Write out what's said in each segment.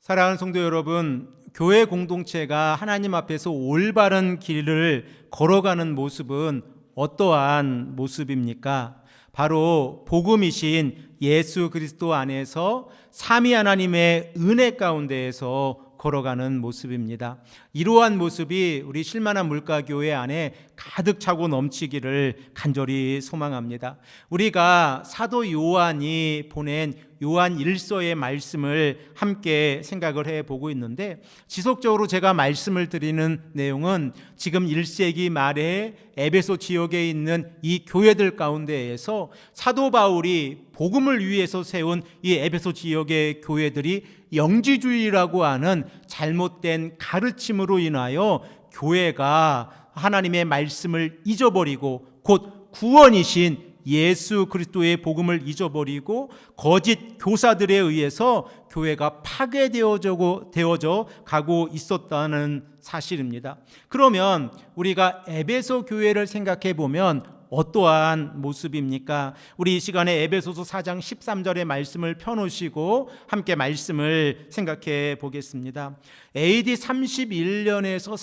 사랑하는 성도 여러분, 교회 공동체가 하나님 앞에서 올바른 길을 걸어가는 모습은 어떠한 모습입니까? 바로 복음이신 예수 그리스도 안에서 삼위 하나님의 은혜 가운데에서 걸어가는 모습입니다. 이러한 모습이 우리 실만한 물가교회 안에 가득 차고 넘치기를 간절히 소망합니다. 우리가 사도 요한이 보낸 요한 1서의 말씀을 함께 생각을 해보고 있는데, 지속적으로 제가 말씀을 드리는 내용은 지금 1세기 말에 에베소 지역에 있는 이 교회들 가운데에서 사도 바울이 복음을 위해서 세운 이 에베소 지역의 교회들이 영지주의라고 하는 잘못된 가르침으로 인하여 교회가 하나님의 말씀을 잊어버리고 곧 구원이신 예수 그리스도의 복음을 잊어버리고 거짓 교사들에 의해서 교회가 파괴되어져 가고 있었다는 사실입니다. 그러면 우리가 에베소 교회를 생각해 보면 어떠한 모습입니까? 우리 이 시간에 에베소서 4장 13절의 말씀을 펴놓으시고 함께 말씀을 생각해 보겠습니다. AD 31년에서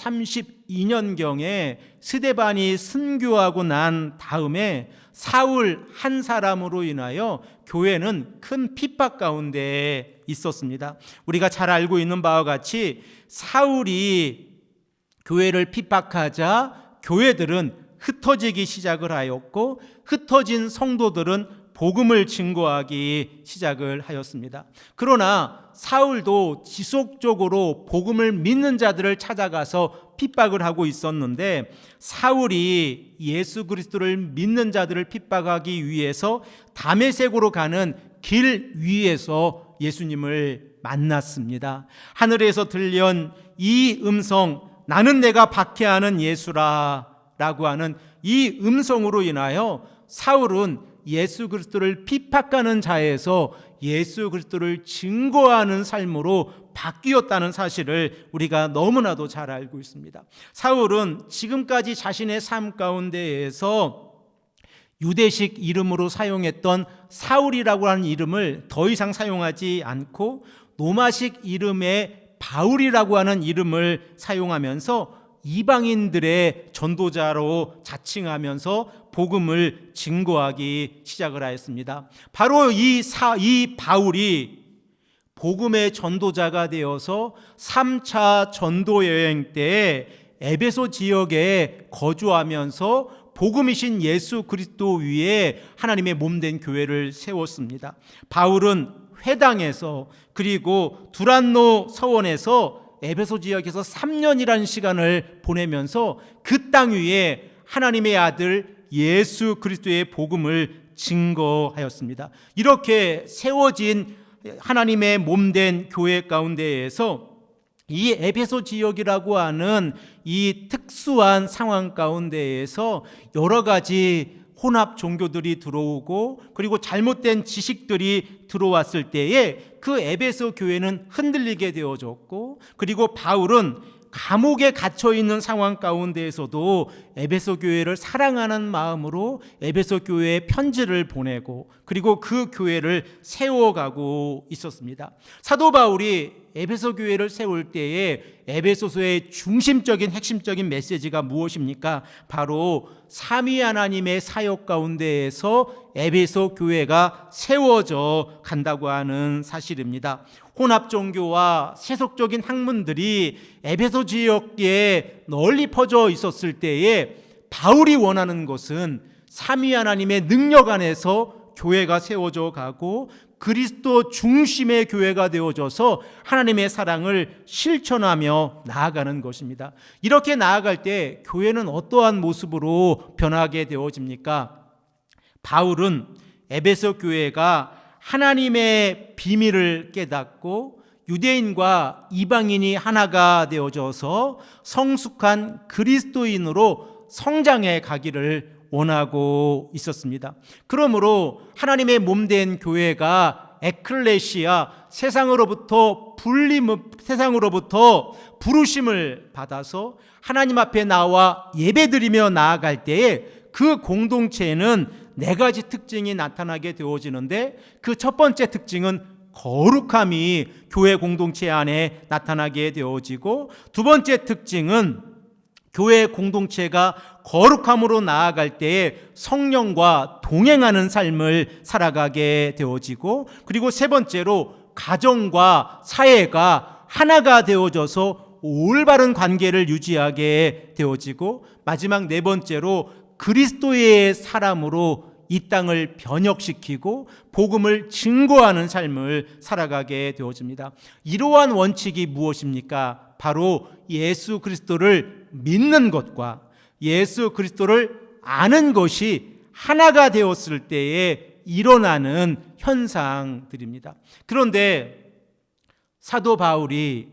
32년경에 스데반이 순교하고 난 다음에 사울 한 사람으로 인하여 교회는 큰 핍박 가운데 있었습니다. 우리가 잘 알고 있는 바와 같이 사울이 교회를 핍박하자 교회들은 흩어지기 시작을 하였고, 흩어진 성도들은 복음을 증거하기 시작을 하였습니다. 그러나 사울도 지속적으로 복음을 믿는 자들을 찾아가서 핍박을 하고 있었는데, 사울이 예수 그리스도를 믿는 자들을 핍박하기 위해서 다메섹으로 가는 길 위에서 예수님을 만났습니다. 하늘에서 들려온 이 음성, 나는 내가 박해하는 예수라 라고 하는 이 음성으로 인하여 사울은 예수 그리스도를 핍박하는 자에서 예수 그리스도를 증거하는 삶으로 바뀌었다는 사실을 우리가 너무나도 잘 알고 있습니다. 사울은 지금까지 자신의 삶 가운데에서 유대식 이름으로 사용했던 사울이라고 하는 이름을 더 이상 사용하지 않고 로마식 이름의 바울이라고 하는 이름을 사용하면서 이방인들의 전도자로 자칭하면서 복음을 증거하기 시작을 하였습니다. 바로 이 바울이 복음의 전도자가 되어서 3차 전도 여행 때 에베소 지역에 거주하면서 복음이신 예수 그리스도 위에 하나님의 몸된 교회를 세웠습니다. 바울은 회당에서 그리고 두란노 서원에서 에베소 지역에서 3년이라는 시간을 보내면서 그 땅 위에 하나님의 아들 예수 그리스도의 복음을 증거하였습니다. 이렇게 세워진 하나님의 몸된 교회 가운데에서 이 에베소 지역이라고 하는 이 특수한 상황 가운데에서 여러 가지 혼합 종교들이 들어오고 그리고 잘못된 지식들이 들어왔을 때에 그 에베소 교회는 흔들리게 되어졌고, 그리고 바울은 감옥에 갇혀 있는 상황 가운데에서도 에베소 교회를 사랑하는 마음으로 에베소 교회에 편지를 보내고 그리고 그 교회를 세워가고 있었습니다. 사도 바울이 에베소 교회를 세울 때에 에베소서의 중심적인 핵심적인 메시지가 무엇입니까? 바로 삼위 하나님의 사역 가운데에서 에베소 교회가 세워져 간다고 하는 사실입니다. 혼합 종교와 세속적인 학문들이 에베소 지역에 널리 퍼져 있었을 때에 바울이 원하는 것은 삼위 하나님의 능력 안에서 교회가 세워져 가고 그리스도 중심의 교회가 되어져서 하나님의 사랑을 실천하며 나아가는 것입니다. 이렇게 나아갈 때 교회는 어떠한 모습으로 변하게 되어집니까? 바울은 에베소 교회가 하나님의 비밀을 깨닫고 유대인과 이방인이 하나가 되어져서 성숙한 그리스도인으로 성장해 가기를 원하고 있었습니다. 그러므로 하나님의 몸된 교회가 에클레시아, 세상으로부터 부르심을 받아서 하나님 앞에 나와 예배드리며 나아갈 때에 그 공동체에는 네 가지 특징이 나타나게 되어지는데, 그 첫 번째 특징은 거룩함이 교회 공동체 안에 나타나게 되어지고, 두 번째 특징은 교회 공동체가 거룩함으로 나아갈 때에 성령과 동행하는 삶을 살아가게 되어지고, 그리고 세 번째로 가정과 사회가 하나가 되어져서 올바른 관계를 유지하게 되어지고, 마지막 네 번째로 그리스도의 사람으로 이 땅을 변혁시키고 복음을 증거하는 삶을 살아가게 되어집니다. 이러한 원칙이 무엇입니까? 바로 예수 그리스도를 믿는 것과 예수 그리스도를 아는 것이 하나가 되었을 때에 일어나는 현상들입니다. 그런데 사도 바울이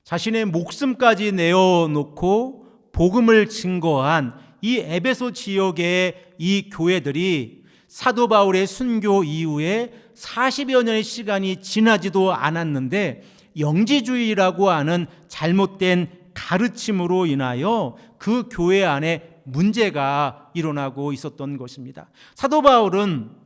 자신의 목숨까지 내어놓고 복음을 증거한 이 에베소 지역의 이 교회들이 사도 바울의 순교 이후에 40여 년의 시간이 지나지도 않았는데 영지주의라고 하는 잘못된 가르침으로 인하여 그 교회 안에 문제가 일어나고 있었던 것입니다. 사도 바울은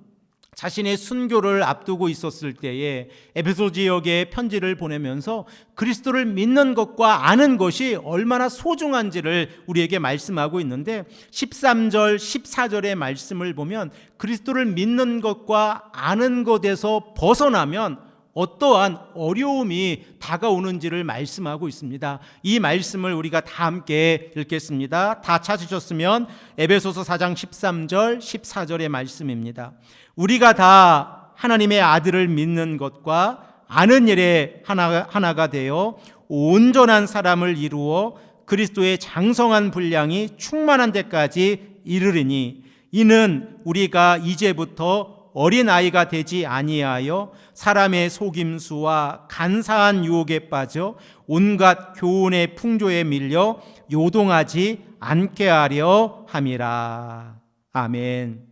자신의 순교를 앞두고 있었을 때에 에베소 지역에 편지를 보내면서 그리스도를 믿는 것과 아는 것이 얼마나 소중한지를 우리에게 말씀하고 있는데, 13절 14절의 말씀을 보면 그리스도를 믿는 것과 아는 것에서 벗어나면 어떠한 어려움이 다가오는지를 말씀하고 있습니다. 이 말씀을 우리가 다 함께 읽겠습니다. 다 찾으셨으면 에베소서 4장 13절 14절의 말씀입니다. 우리가 다 하나님의 아들을 믿는 것과 아는 일에 하나가 되어 온전한 사람을 이루어 그리스도의 장성한 분량이 충만한 데까지 이르리니, 이는 우리가 이제부터 어린아이가 되지 아니하여 사람의 속임수와 간사한 유혹에 빠져 온갖 교훈의 풍조에 밀려 요동하지 않게 하려 함이라. 아멘.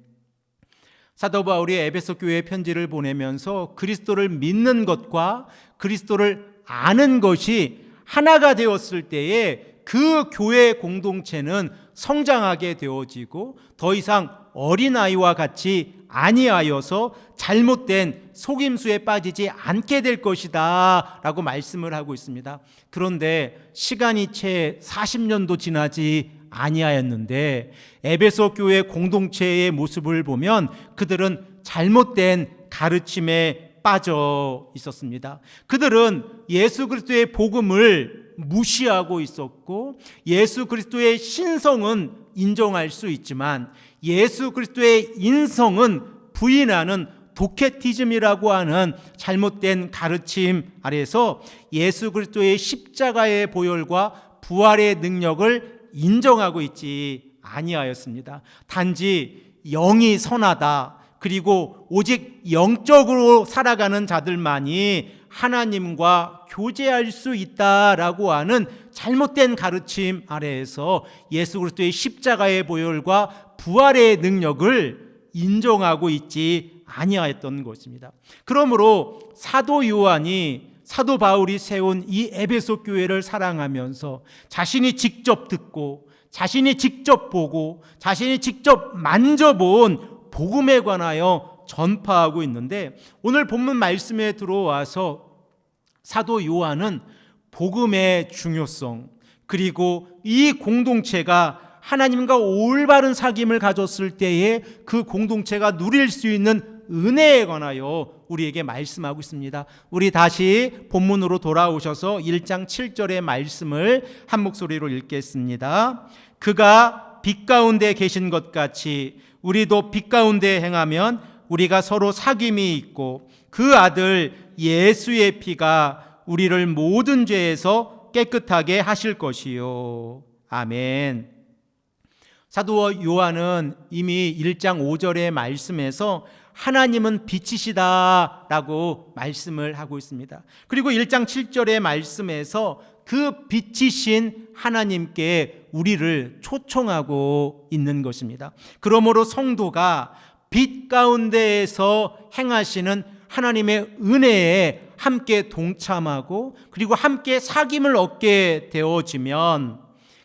사도 바울이 에베소 교회에 편지를 보내면서 그리스도를 믿는 것과 그리스도를 아는 것이 하나가 되었을 때에 그 교회 공동체는 성장하게 되어지고 더 이상 어린아이와 같이 아니하여서 잘못된 속임수에 빠지지 않게 될 것이다 라고 말씀을 하고 있습니다. 그런데 시간이 채 40년도 지나지 아니하였는데 에베소 교회 공동체의 모습을 보면 그들은 잘못된 가르침에 빠져 있었습니다. 그들은 예수 그리스도의 복음을 무시하고 있었고, 예수 그리스도의 신성은 인정할 수 있지만 예수 그리스도의 인성은 부인하는 도케티즘이라고 하는 잘못된 가르침 아래서 예수 그리스도의 십자가의 보혈과 부활의 능력을 인정하고 있지 아니하였습니다. 단지 영이 선하다, 그리고 오직 영적으로 살아가는 자들만이 하나님과 교제할 수 있다라고 하는 잘못된 가르침 아래에서 예수 그리스도의 십자가의 보혈과 부활의 능력을 인정하고 있지 아니하였던 것입니다. 그러므로 사도 요한이 사도 바울이 세운 이 에베소 교회를 사랑하면서 자신이 직접 듣고 자신이 직접 보고 자신이 직접 만져본 복음에 관하여 전파하고 있는데, 오늘 본문 말씀에 들어와서 사도 요한은 복음의 중요성, 그리고 이 공동체가 하나님과 올바른 사귐을 가졌을 때에 그 공동체가 누릴 수 있는 은혜에 관하여 우리에게 말씀하고 있습니다. 우리 다시 본문으로 돌아오셔서 1장 7절의 말씀을 한 목소리로 읽겠습니다. 그가 빛 가운데 계신 것 같이 우리도 빛 가운데 행하면 우리가 서로 사귐이 있고 그 아들 예수의 피가 우리를 모든 죄에서 깨끗하게 하실 것이요. 아멘. 사도 요한은 이미 1장 5절의 말씀에서 하나님은 빛이시다 라고 말씀을 하고 있습니다. 그리고 1장 7절의 말씀에서 그 빛이신 하나님께 우리를 초청하고 있는 것입니다. 그러므로 성도가 빛 가운데에서 행하시는 하나님의 은혜에 함께 동참하고 그리고 함께 사귐을 얻게 되어지면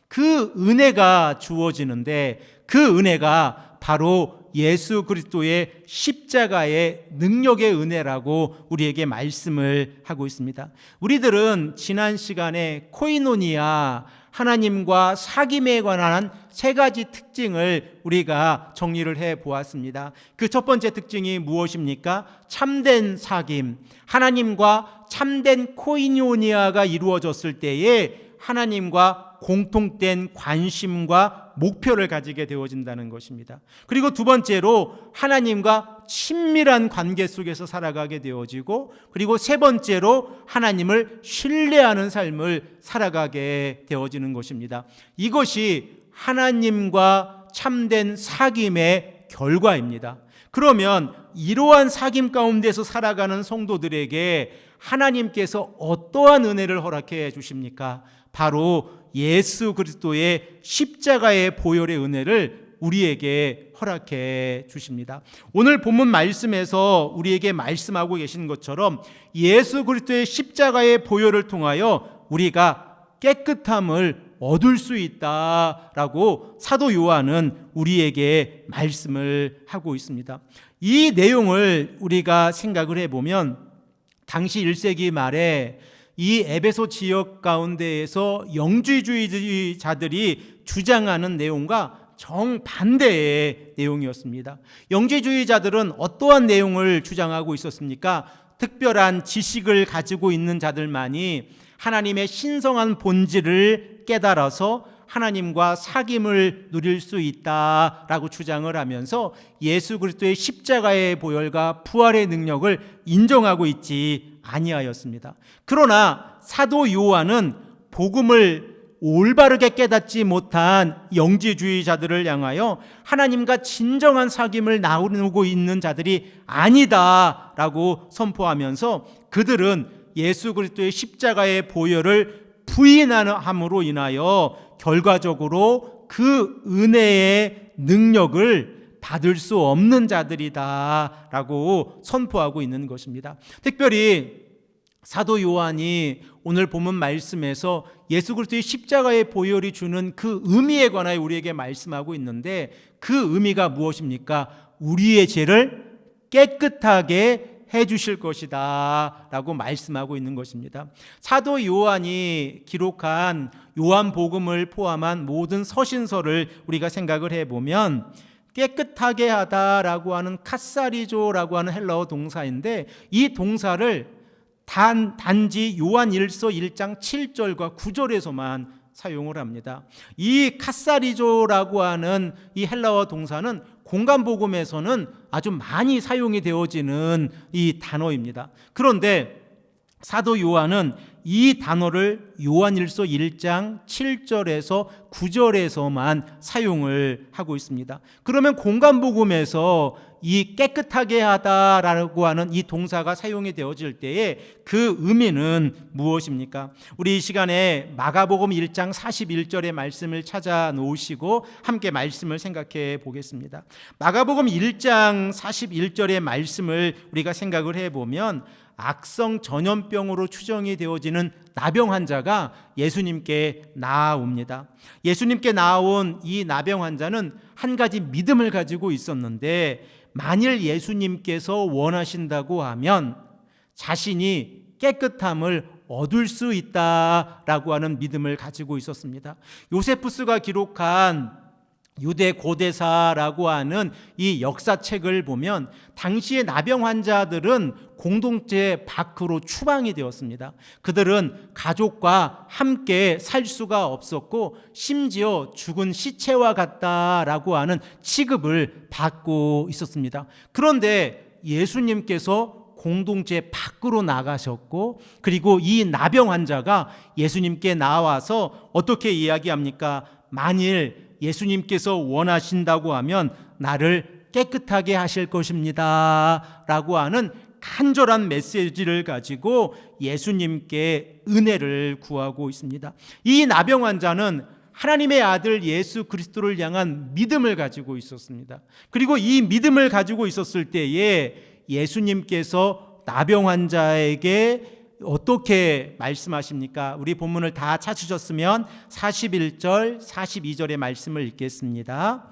그 은혜가 주어지는데, 그 은혜가 바로 예수 그리스도의 십자가의 능력의 은혜라고 우리에게 말씀을 하고 있습니다. 우리들은 지난 시간에 코이노니아, 하나님과 사귐에 관한 세 가지 특징을 우리가 정리를 해 보았습니다. 그 첫 번째 특징이 무엇입니까? 참된 사귐, 하나님과 참된 코이노니아가 이루어졌을 때에 하나님과 공통된 관심과 목표를 가지게 되어진다는 것입니다. 그리고 두 번째로 하나님과 친밀한 관계 속에서 살아가게 되어지고, 그리고 세 번째로 하나님을 신뢰하는 삶을 살아가게 되어지는 것입니다. 이것이 하나님과 참된 사귐의 결과입니다. 그러면 이러한 사귐 가운데서 살아가는 성도들에게 하나님께서 어떠한 은혜를 허락해 주십니까? 바로 예수 그리스도의 십자가의 보혈의 은혜를 우리에게 허락해 주십니다. 오늘 본문 말씀에서 우리에게 말씀하고 계신 것처럼 예수 그리스도의 십자가의 보혈을 통하여 우리가 깨끗함을 얻을 수 있다라고 사도 요한은 우리에게 말씀을 하고 있습니다. 이 내용을 우리가 생각을 해보면 당시 1세기 말에 이 에베소 지역 가운데에서 영지주의자들이 주장하는 내용과 정반대의 내용이었습니다. 영지주의자들은 어떠한 내용을 주장하고 있었습니까? 특별한 지식을 가지고 있는 자들만이 하나님의 신성한 본질을 깨달아서 하나님과 사귐을 누릴 수 있다라고 주장을 하면서 예수 그리스도의 십자가의 보혈과 부활의 능력을 인정하고 있지 아니하였습니다. 그러나 사도 요한은 복음을 올바르게 깨닫지 못한 영지주의자들을 향하여 하나님과 진정한 사귐을 나누고 있는 자들이 아니다라고 선포하면서 그들은 예수 그리스도의 십자가의 보혈을 부인함으로 인하여 결과적으로 그 은혜의 능력을 받을 수 없는 자들이다라고 선포하고 있는 것입니다. 특별히 사도 요한이 오늘 본문 말씀에서 예수 그리스도의 십자가의 보혈이 주는 그 의미에 관하여 우리에게 말씀하고 있는데, 그 의미가 무엇입니까? 우리의 죄를 깨끗하게 해 주실 것이다 라고 말씀하고 있는 것입니다. 사도 요한이 기록한 요한복음을 포함한 모든 서신서를 우리가 생각을 해보면 깨끗하게 하다라고 하는 카사리조라고 하는 헬라어 동사인데, 이 동사를 단지 요한 1서 1장 7절과 9절에서만 사용을 합니다. 이 카사리조라고 하는 이 헬라어 동사는 공간복음에서는 아주 많이 사용이 되어지는 이 단어입니다. 그런데 사도 요한은 이 단어를 요한 1서 1장 7절에서 9절에서만 사용을 하고 있습니다. 그러면 공간복음에서 이 깨끗하게 하다라고 하는 이 동사가 사용이 되어질 때에 그 의미는 무엇입니까? 우리 이 시간에 마가복음 1장 41절의 말씀을 찾아 놓으시고 함께 말씀을 생각해 보겠습니다. 마가복음 1장 41절의 말씀을 우리가 생각을 해보면 악성 전염병으로 추정이 되어지는 나병 환자가 예수님께 나아옵니다. 예수님께 나온 이 나병 환자는 한 가지 믿음을 가지고 있었는데, 만일 예수님께서 원하신다고 하면 자신이 깨끗함을 얻을 수 있다라고 하는 믿음을 가지고 있었습니다. 요세푸스가 기록한 유대 고대사라고 하는 이 역사책을 보면 당시의 나병 환자들은 공동체 밖으로 추방이 되었습니다. 그들은 가족과 함께 살 수가 없었고 심지어 죽은 시체와 같다라고 하는 취급을 받고 있었습니다. 그런데 예수님께서 공동체 밖으로 나가셨고, 그리고 이 나병 환자가 예수님께 나와서 어떻게 이야기합니까? 만일 예수님께서 원하신다고 하면 나를 깨끗하게 하실 것입니다 라고 하는 간절한 메시지를 가지고 예수님께 은혜를 구하고 있습니다. 이 나병 환자는 하나님의 아들 예수 그리스도를 향한 믿음을 가지고 있었습니다. 그리고 이 믿음을 가지고 있었을 때에 예수님께서 나병 환자에게 어떻게 말씀하십니까? 우리 본문을 다 찾으셨으면 41절, 42절의 말씀을 읽겠습니다.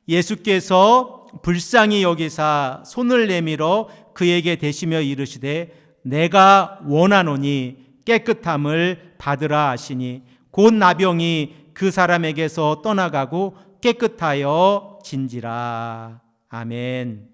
예수께서 불쌍히 여기사 손을 내밀어 그에게 대시며 이르시되 내가 원하노니 깨끗함을 받으라 하시니 곧 나병이 그 사람에게서 떠나가고 깨끗하여 진지라. 아멘.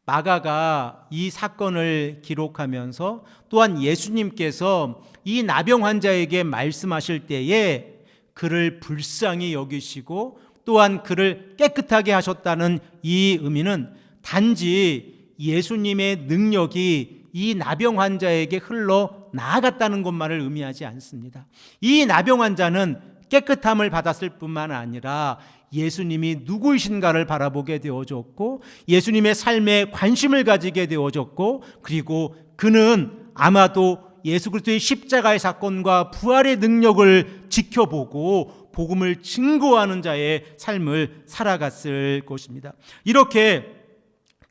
마가가 이 사건을 기록하면서 또한 예수님께서 이 나병 환자에게 말씀하실 때에 그를 불쌍히 여기시고 또한 그를 깨끗하게 하셨다는 이 의미는 단지 예수님의 능력이 이 나병 환자에게 흘러 나아갔다는 것만을 의미하지 않습니다. 이 나병 환자는 깨끗함을 받았을 뿐만 아니라 예수님이 누구이신가를 바라보게 되어졌고 예수님의 삶에 관심을 가지게 되어졌고 그리고 그는 아마도 예수 그리스도의 십자가의 사건과 부활의 능력을 지켜보고 복음을 증거하는 자의 삶을 살아갔을 것입니다. 이렇게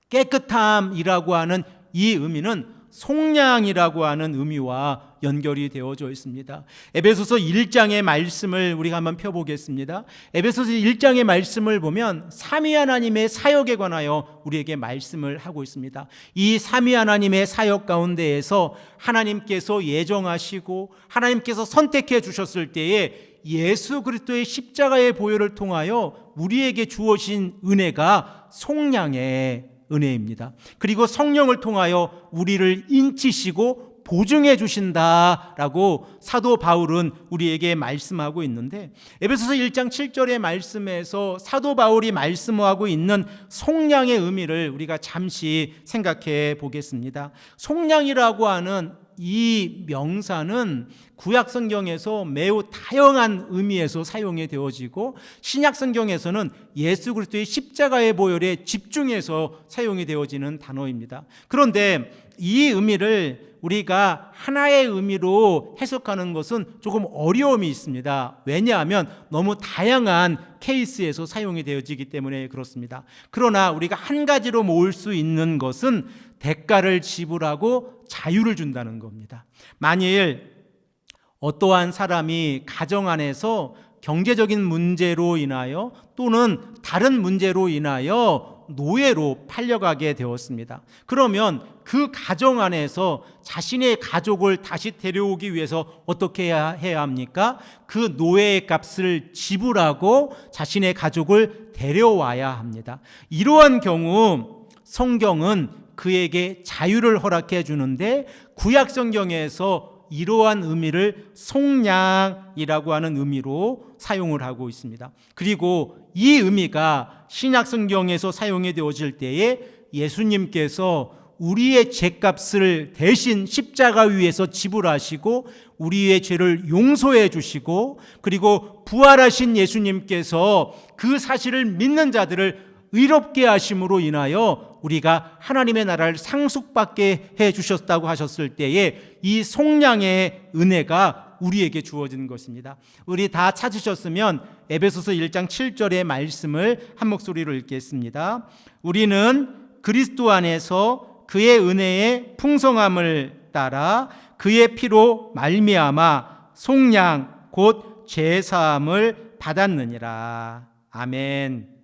깨끗함이라고 하는 이 의미는 속량이라고 하는 의미와 연결이 되어져 있습니다. 에베소서 1장의 말씀을 우리가 한번 펴보겠습니다. 에베소서 1장의 말씀을 보면 삼위 하나님의 사역에 관하여 우리에게 말씀을 하고 있습니다. 이 삼위 하나님의 사역 가운데에서 하나님께서 예정하시고 하나님께서 선택해 주셨을 때에 예수 그리스도의 십자가의 보혈을 통하여 우리에게 주어진 은혜가 속량의 은혜입니다. 그리고 성령을 통하여 우리를 인치시고 보증해 주신다라고 사도 바울은 우리에게 말씀하고 있는데 에베소서 1장 7절의 말씀에서 사도 바울이 말씀하고 있는 속량의 의미를 우리가 잠시 생각해 보겠습니다. 속량이라고 하는 이 명사는 구약 성경에서 매우 다양한 의미에서 사용이 되어지고 신약 성경에서는 예수 그리스도의 십자가의 보혈에 집중해서 사용이 되어지는 단어입니다. 그런데 이 의미를 우리가 하나의 의미로 해석하는 것은 조금 어려움이 있습니다. 왜냐하면 너무 다양한 케이스에서 사용이 되어지기 때문에 그렇습니다. 그러나 우리가 한 가지로 모을 수 있는 것은 대가를 지불하고 자유를 준다는 겁니다. 만일 어떠한 사람이 가정 안에서 경제적인 문제로 인하여 또는 다른 문제로 인하여 노예로 팔려가게 되었습니다. 그러면 그 가정 안에서 자신의 가족을 다시 데려오기 위해서 어떻게 해야 합니까? 그 노예의 값을 지불하고 자신의 가족을 데려와야 합니다. 이러한 경우 성경은 그에게 자유를 허락해 주는데 구약 성경에서 이러한 의미를 속량이라고 하는 의미로 사용을 하고 있습니다. 그리고 이 의미가 신약 성경에서 사용이 되어질 때에 예수님께서 우리의 죄값을 대신 십자가 위에서 지불하시고 우리의 죄를 용서해 주시고 그리고 부활하신 예수님께서 그 사실을 믿는 자들을 의롭게 하심으로 인하여 우리가 하나님의 나라를 상속받게 해 주셨다고 하셨을 때에 이 속량의 은혜가 우리에게 주어지는 것입니다. 우리 다 찾으셨으면 에베소서 1장 7절의 말씀을 한 목소리로 읽겠습니다. 우리는 그리스도 안에서 그의 은혜의 풍성함을 따라 그의 피로 말미암아 속량 곧 죄사함을 받았느니라. 아멘.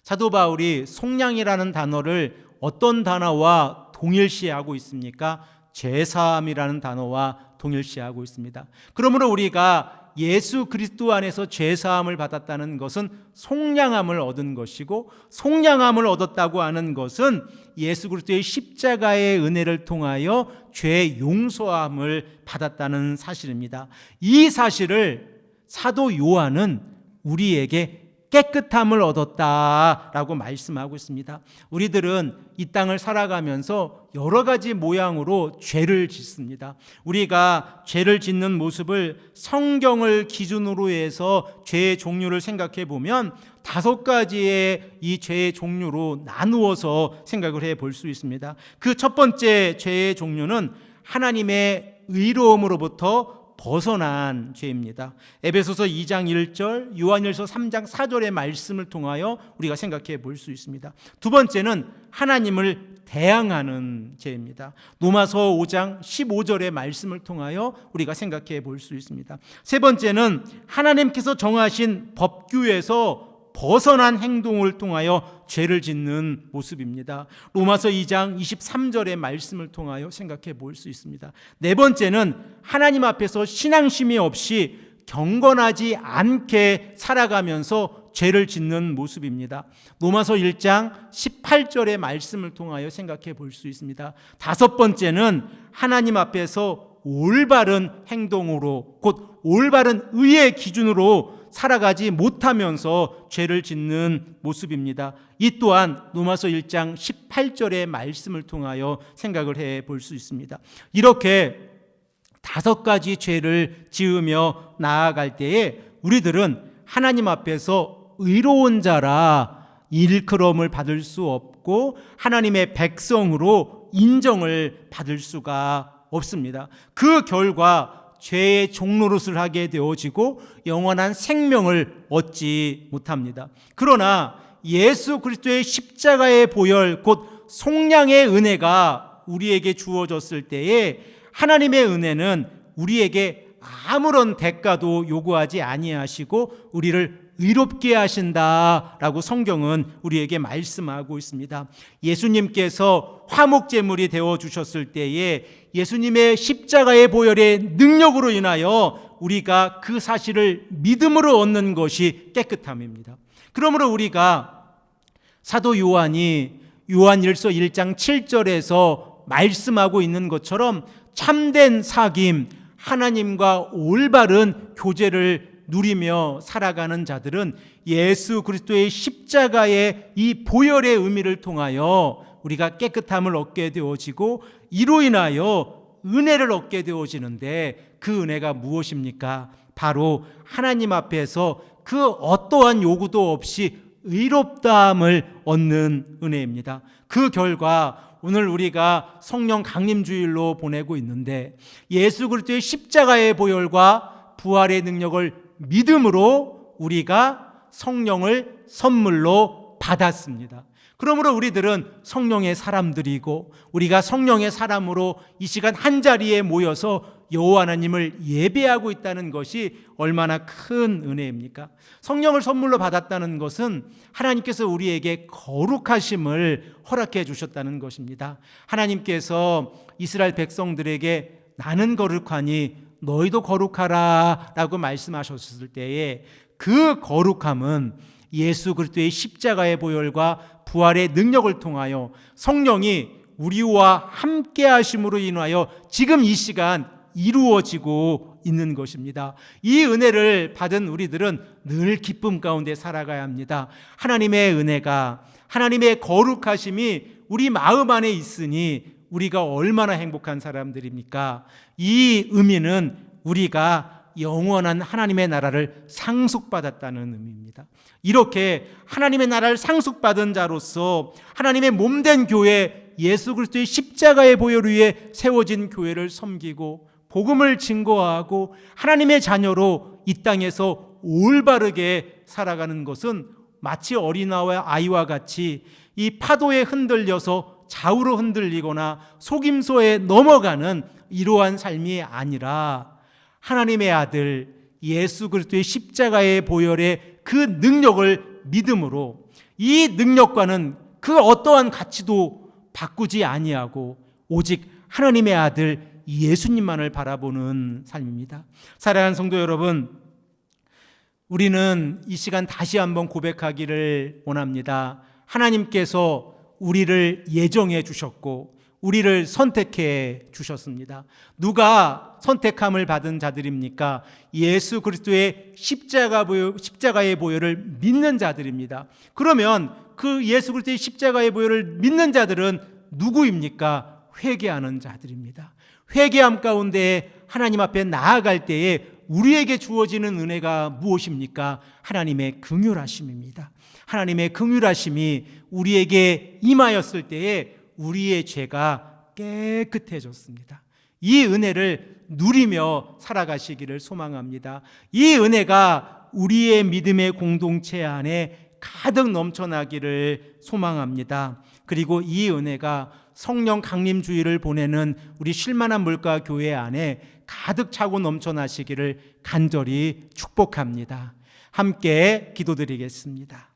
사도 바울이 속량이라는 단어를 어떤 단어와 동일시하고 있습니까? 죄사함이라는 단어와 동일시하고 있습니다. 그러므로 우리가 예수 그리스도 안에서 죄사함을 받았다는 것은 속량함을 얻은 것이고 속량함을 얻었다고 하는 것은 예수 그리스도의 십자가의 은혜를 통하여 죄 용서함을 받았다는 사실입니다. 이 사실을 사도 요한은 우리에게 깨끗함을 얻었다라고 말씀하고 있습니다. 우리들은 이 땅을 살아가면서 여러 가지 모양으로 죄를 짓습니다. 우리가 죄를 짓는 모습을 성경을 기준으로 해서 죄의 종류를 생각해 보면 5가지의 이 죄의 종류로 나누어서 생각을 해 볼 수 있습니다. 그 첫 번째 죄의 종류는 하나님의 의로움으로부터 벗어난 죄입니다. 에베소서 2장 1절, 요한일서 3장 4절의 말씀을 통하여 우리가 생각해 볼 수 있습니다. 두 번째는 하나님을 대항하는 죄입니다. 로마서 5장 15절의 말씀을 통하여 우리가 생각해 볼 수 있습니다. 세 번째는 하나님께서 정하신 법규에서 벗어난 행동을 통하여 죄를 짓는 모습입니다. 로마서 2장 23절의 말씀을 통하여 생각해 볼 수 있습니다. 네 번째는 하나님 앞에서 신앙심이 없이 경건하지 않게 살아가면서 죄를 짓는 모습입니다. 로마서 1장 18절의 말씀을 통하여 생각해 볼 수 있습니다. 다섯 번째는 하나님 앞에서 올바른 행동으로, 곧 올바른 의의 기준으로 살아가지 못하면서 죄를 짓는 모습입니다. 이 또한 로마서 1장 18절의 말씀을 통하여 생각을 해 볼 수 있습니다. 이렇게 다섯 가지 죄를 지으며 나아갈 때에 우리들은 하나님 앞에서 의로운 자라 일컬음을 받을 수 없고 하나님의 백성으로 인정을 받을 수가 없습니다. 그 결과 죄의 종노릇을 하게 되어지고 영원한 생명을 얻지 못합니다. 그러나 예수 그리스도의 십자가의 보혈, 곧 속량의 은혜가 우리에게 주어졌을 때에 하나님의 은혜는 우리에게 아무런 대가도 요구하지 아니하시고 우리를 의롭게 하신다라고 성경은 우리에게 말씀하고 있습니다. 예수님께서 화목제물이 되어주셨을 때에 예수님의 십자가의 보혈의 능력으로 인하여 우리가 그 사실을 믿음으로 얻는 것이 깨끗함입니다. 그러므로 우리가 사도 요한이 요한일서 1장 7절에서 말씀하고 있는 것처럼 참된 사귐, 하나님과 올바른 교제를 누리며 살아가는 자들은 예수 그리스도의 십자가의 이 보혈의 의미를 통하여 우리가 깨끗함을 얻게 되어지고 이로 인하여 은혜를 얻게 되어지는데, 그 은혜가 무엇입니까? 바로 하나님 앞에서 그 어떠한 요구도 없이 의롭다함을 얻는 은혜입니다. 그 결과 오늘 우리가 성령 강림주일로 보내고 있는데, 예수 그리스도의 십자가의 보혈과 부활의 능력을 믿음으로 우리가 성령을 선물로 받았습니다. 그러므로 우리들은 성령의 사람들이고, 우리가 성령의 사람으로 이 시간 한자리에 모여서 여호와 하나님을 예배하고 있다는 것이 얼마나 큰 은혜입니까? 성령을 선물로 받았다는 것은 하나님께서 우리에게 거룩하심을 허락해 주셨다는 것입니다. 하나님께서 이스라엘 백성들에게 나는 거룩하니 너희도 거룩하라 라고 말씀하셨을 때에 그 거룩함은 예수 그리스도의 십자가의 보혈과 부활의 능력을 통하여 성령이 우리와 함께 하심으로 인하여 지금 이 시간 이루어지고 있는 것입니다. 이 은혜를 받은 우리들은 늘 기쁨 가운데 살아가야 합니다. 하나님의 은혜가, 하나님의 거룩하심이 우리 마음 안에 있으니 우리가 얼마나 행복한 사람들입니까? 이 의미는 우리가 영원한 하나님의 나라를 상속받았다는 의미입니다. 이렇게 하나님의 나라를 상속받은 자로서 하나님의 몸된 교회, 예수 그리스도의 십자가의 보혈 위에 세워진 교회를 섬기고 복음을 증거하고 하나님의 자녀로 이 땅에서 올바르게 살아가는 것은 마치 어린아이와 아이와 같이 이 파도에 흔들려서 좌우로 흔들리거나 속임소에 넘어가는 이러한 삶이 아니라 하나님의 아들 예수 그리스도의 십자가의 보혈의 그 능력을 믿음으로, 이 능력과는 그 어떠한 가치도 바꾸지 아니하고 오직 하나님의 아들 예수님만을 바라보는 삶입니다. 사랑하는 성도 여러분, 우리는 이 시간 다시 한번 고백하기를 원합니다. 하나님께서 우리를 예정해 주셨고 우리를 선택해 주셨습니다. 누가 선택함을 받은 자들입니까? 예수 그리스도의 십자가의 보혈을 믿는 자들입니다. 그러면 그 예수 그리스도의 십자가의 보혈을 믿는 자들은 누구입니까? 회개하는 자들입니다. 회개함 가운데 하나님 앞에 나아갈 때에 우리에게 주어지는 은혜가 무엇입니까? 하나님의 긍휼하심입니다. 하나님의 긍휼하심이 우리에게 임하였을 때에 우리의 죄가 깨끗해졌습니다. 이 은혜를 누리며 살아가시기를 소망합니다. 이 은혜가 우리의 믿음의 공동체 안에 가득 넘쳐나기를 소망합니다. 그리고 이 은혜가 성령 강림주의를 보내는 우리 쉴만한 물가 교회 안에 가득 차고 넘쳐나시기를 간절히 축복합니다. 함께 기도드리겠습니다.